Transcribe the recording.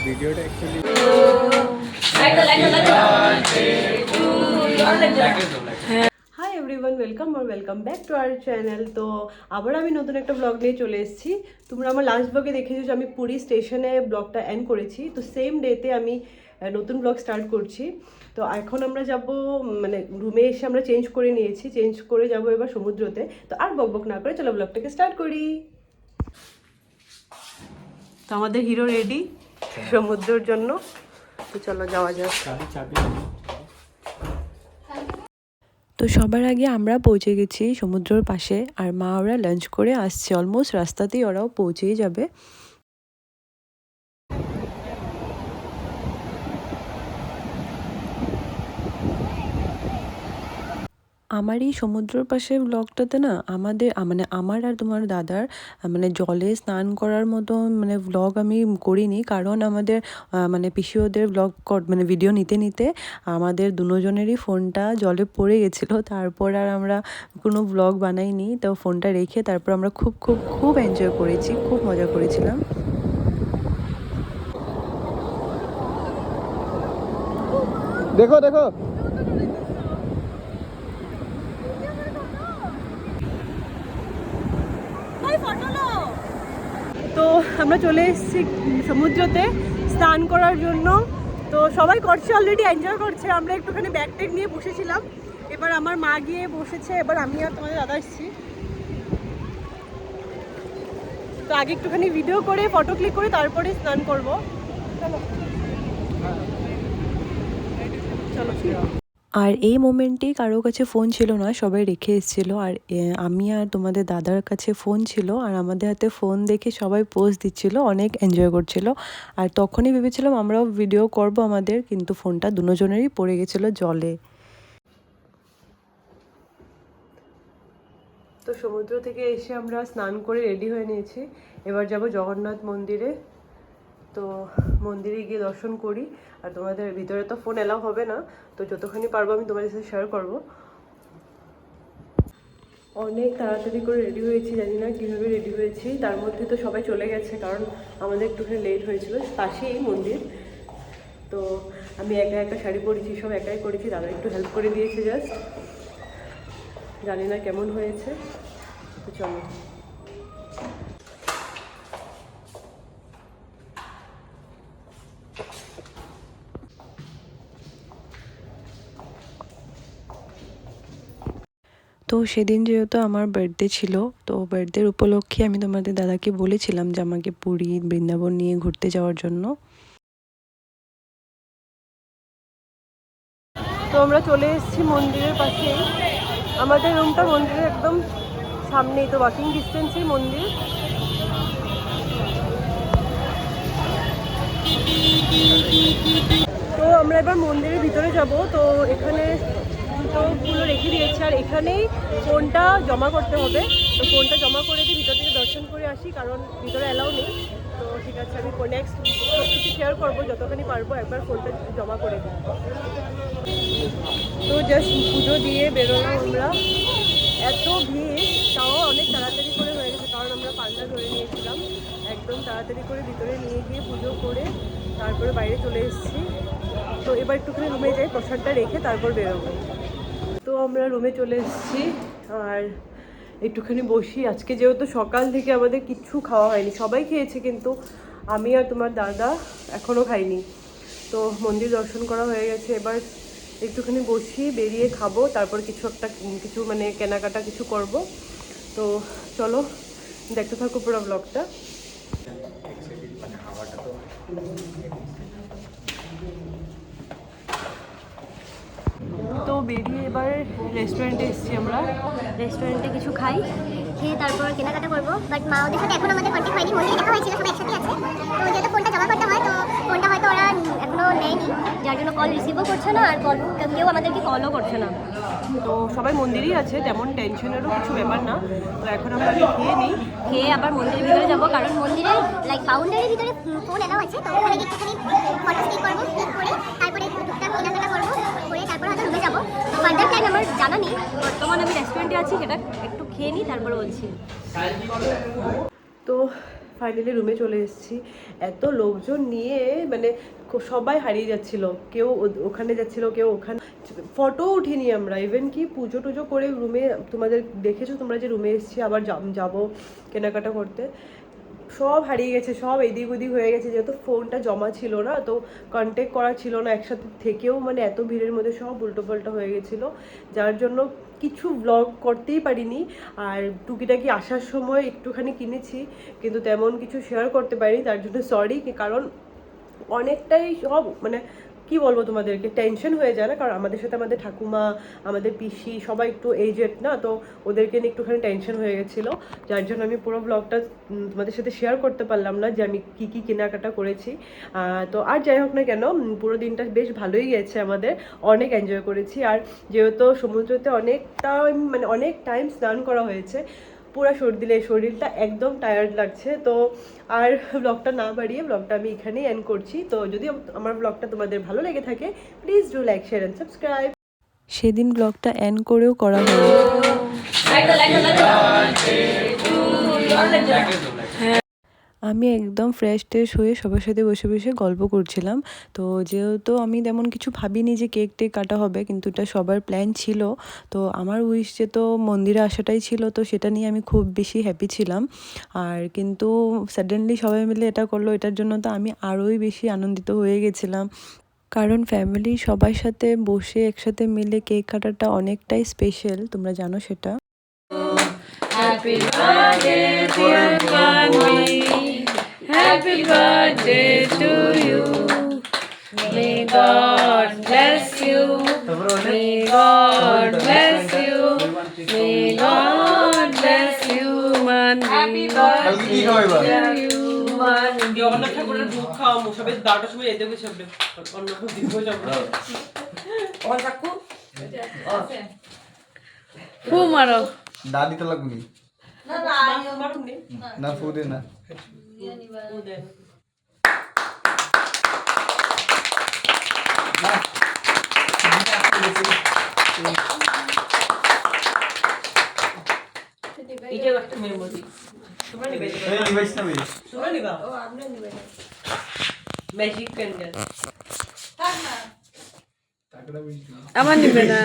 ভিডিওটা actually hi everyone, welcome back to our channel. তো আবার আমি নতুন একটা ব্লগ নিয়ে চলে এসেছি। তোমরা আমার লাস্ট ব্লগে দেখেছো যে আমি পুরী স্টেশনে ব্লগটা এন্ড করেছি। তো সেম ডেতে আমি নতুন ব্লগ স্টার্ট করছি। তো এখন আমরা যাব, মানে রুমে এসে আমরা চেঞ্জ করে নিয়েছি, চেঞ্জ করে যাব এবার সমুদ্রতে। তো আর বকবক না করে চলো ব্লগটাকে স্টার্ট করি। তো আমাদের হিরো রেডি সমুদ্রের জন্য, তো চলো যাওয়া যাক। তো সবার আগে আমরা পৌঁছে গেছি সমুদ্রের পাশে, আর মা ওরা লাঞ্চ করে আসছে, অলমোস্ট রাস্তাতেই ওরাও পৌঁছেই যাবে। আমার এই সমুদ্রের পাশে ব্লগটাতে না আমাদের মানে আমার আর তোমার দাদার মানে জলে স্নান করার মতো মানে ব্লগ আমি করিনি, কারণ আমাদের মানে পিসি ওদের ব্লগ মানে ভিডিও নিতে নিতে আমাদের দুজনেরই ফোনটা জলে পড়ে গেছিলো। তারপর আর আমরা কোনো ব্লগ বানাইনি। তো ফোনটা রেখে তারপর আমরা খুব খুব খুব এনজয় করেছি, খুব মজা করেছিলাম। দেখো দেখো তো আমরা চলে এসেছি সমুদ্রতে স্নান করার জন্য। তো সবাই করছে, অলরেডি এনজয় করছে। আমরা একটুখানি ব্যাগ ট্যাগ নিয়ে বসেছিলাম, এবার আমার মা গিয়ে বসেছে, এবার আমি আর তোমাদের দাদা এসেছি। তো আগে একটুখানি ভিডিও করে ফটো ক্লিক করে তারপরে স্নান করবো। চলো চলো। আর এই মোমেন্টেই কারো কাছে ফোন ছিল না, সবাই রেখে এসেছিলো। আর আমি আর তোমাদের দাদার কাছে ফোন ছিল, আর আমাদের হাতে ফোন দেখে সবাই পোজ দিচ্ছিল, অনেক এনজয় করছিল। আর তখনই ভেবেছিলাম আমরাও ভিডিও করব আমাদের, কিন্তু ফোনটা দুজনেরই পড়ে গেছিলো জলে। তো সমুদ্র থেকে এসে আমরা স্নান করে রেডি হয়ে নিয়েছি, এবার যাব জগন্নাথ মন্দিরে। তো মন্দিরে গিয়ে দর্শন করি। আর তোমাদের ভিতরে তো ফোন এলাও হবে না, তো যতখানি পারবো আমি তোমাদের সাথে শেয়ার করব। অনেক তাড়াতাড়ি করে রেডি হয়েছি, জানি না কীভাবে রেডি হয়েছি। তার মধ্যে তো সবাই চলে গেছে, কারণ আমাদের একটুখানি লেট হয়েছিল, পাশেই মন্দির। তো আমি একা একা শাড়ি পরেছি, সব একাই করেছি, দাদা একটু হেল্প করে দিয়েছে জাস্ট। জানি না কেমন হয়েছে, তো চলো। তো সেদিন যেহেতু আমার বার্থডে ছিল, তো বার্থডের উপলক্ষে আমি তোমাদের দাদাকে বলেছিলাম যে আমাকে পুরী বৃন্দাবন নিয়ে ঘুরতে যাওয়ার জন্য। তো আমরা চলে এসেছি মন্দিরের পাশে, আমাদের রুমটা মন্দিরের একদম সামনেই, তো ওয়াকিং ডিস্টেন্সেই মন্দির। তো আমরা এবার মন্দিরের ভিতরে যাব। তো এখানে জুতোগুলো রেখে দিয়েছে, আর এখানেই ফোনটা জমা করতে হবে। তো ফোনটা জমা করে দিয়ে ভিতর থেকে দর্শন করে আসি, কারণ ভিতরে অ্যালাউ নেই। তো ঠিক আছে, আমি নেক্সট সব কিছু শেয়ার করবো যতখানি পারবো, একবার ফোনটা জমা করে দিই। তো জাস্ট পুজো দিয়ে বেরোলাম আমরা, এত ভিড়, তাও অনেক তাড়াতাড়ি করে হয়ে গেছে, কারণ আমরা পান্ডা ধরে নিয়েছিলাম। একদম তাড়াতাড়ি করে ভিতরে নিয়ে গিয়ে পুজো করে তারপরে বাইরে চলে এসেছি। তো এবার একটুখানি রুমে যাই, প্রসাদটা রেখে তারপর বেরোবো। তো আমরা রুমে চলে এসেছি, আর একটুখানি বসি। আজকে যেহেতু সকাল থেকে আমাদের কিচ্ছু খাওয়া হয়নি, সবাই খেয়েছে কিন্তু আমি আর তোমার দাদা এখনও খাইনি। তো মন্দির দর্শন করা হয়ে গেছে, এবার একটুখানি বসি, বেরিয়ে খাবো, তারপর কিছু মানে কেনাকাটা কিছু করব। তো চলো দেখতে থাকো পুরো ব্লগটা। তো বেরিয়ে এবার রেস্টুরেন্টে এসেছি আমরা, রেস্টুরেন্টে কিছু খাই, খেয়ে তারপর কেনাকাটা করবো। বাট মা ওদের সাথে এখন আমাদের কন্ট্যাক্ট হয়নি, মন্দিরে দেখা হয়েছিল, সবাই একসাথে আছে। তো যেহেতু ফোনটা জমা করতে হয়, তো ফোনটা হয়তো ওরা এখনো নেয়নি, যার জন্য কল রিসিভও করছে না, আর কেউ আমাদেরকে কলও করছে না। তো সবাই মন্দিরেই আছে, তেমন টেনশনেরও কিছু ব্যাপার না। তো এখন আমরা খেয়ে নিই, খেয়ে আবার মন্দিরের ভিতরে যাবো, কারণ মন্দিরে লাইক বাউন্ডারির ভিতরে ফোন এলাও আছে। তো ওখানে গিয়ে একটুখানি ফটো ক্লিক করবো, ক্লিক করে তারপরে টুকটাক কেনাকাটা করবো, করে তারপর হয়তো রুমে যাবো। তো ফার্দার প্ল্যান আমার জানা নেই, বর্তমানে আমি রেস্টুরেন্টে আছি, সেটা একটু খেয়ে নিই তারপরে বলছি। তো ফাইনালি রুমে চলে এসেছি। এত লোকজন নিয়ে মানে সবাই হারিয়ে যাচ্ছিল, কেউ ওখানে যাচ্ছিল, কেউ ওখানে। ফটো উঠিনি আমরা, ইভেন কি পুজো টুজো করে রুমে, তোমাদের দেখেছো তোমরা যে রুমে এসেছি, আবার যাবো কেনাকাটা করতে, সব হারিয়ে গেছে, সব এদিক ওদিক হয়ে গেছে। যেহেতু ফোনটা জমা ছিল না, তো কন্ট্যাক্ট করা ছিল না একসাথে থেকেও, মানে এত ভিড়ের মধ্যে সব উল্টোপাল্টা হয়ে গেছিলো, যার জন্য কিছু ব্লগ করতেই পারিনি। আর টুকিটাকি আসার সময় একটুখানি কিনেছি, কিন্তু তেমন কিছু শেয়ার করতে পারিনি, তার জন্য সরি। কারণ অনেকটাই সব মানে কি বলবো তোমাদেরকে, টেনশন হয়ে যায় না, কারণ আমাদের সাথে আমাদের ঠাকুমা, আমাদের পিসি সবাই একটু এজেড না, তো ওদেরকে নিয়ে একটুখানি টেনশন হয়ে গেছিলো, যার জন্য আমি পুরো ব্লগটা তোমাদের সাথে শেয়ার করতে পারলাম না যে আমি কী কী কেনাকাটা করেছি। তো আর যাই হোক না কেন, পুরো দিনটা বেশ ভালোই গেছে আমাদের, অনেক এনজয় করেছি। আর যেহেতু সমুদ্রতে অনেকটা মানে অনেক টাইম স্নান করা হয়েছে, পুরো শরীরটা একদম টায়ার্ড লাগছে। তো আর ব্লগটা না বাড়িয়ে ব্লগটা আমি এখানেই এন্ড করছি। তো যদি আমার ব্লগটা তোমাদের ভালো লেগে থাকে, please do like, share and subscribe. সেদিন ব্লগটা এন্ড করেও করা হয়। আমি একদম ফ্রেশ ট্রেশ হয়ে সবার সাথে বসে বসে গল্প করছিলাম। তো যেহেতু আমি তেমন কিছু ভাবিনি যে কেক টেক কাটা হবে, কিন্তু এটা সবার প্ল্যান ছিল। তো আমার উইশ যে তো মন্দিরে আসাটাই ছিল, তো সেটা নিয়ে আমি খুব বেশি হ্যাপি ছিলাম। আর কিন্তু সাডেনলি সবাই মিলে এটা করলো, এটার জন্য তো আমি আরোই বেশি আনন্দিত হয়ে গেছিলাম। কারণ ফ্যামিলি সবার সাথে বসে একসাথে মিলে কেক কাটাটা অনেকটাই স্পেশাল, তোমরা জানো সেটা। Happy birthday, dear Manvi. Happy birthday to you. May God bless you. May God bless you. May God bless you, Manvi. Happy birthday to you, Manvi. Jagannath ঠাকুরের দুধ খাওয়া সবে 12টার সময় যেতে হবে, সবে অন্য দিব যাবে ওখান থাকু ফু মারো। দাদি তো লাগবে না না মারুন নি না, ফুদে না। এটা একটা মেমোরি। তোমরা নিবে, এই নিবাইস না ভাই, তোমরা নিবা, ও আপনি নিবে ম্যাজিক ক্যান্ডেল। আমার নিবে না।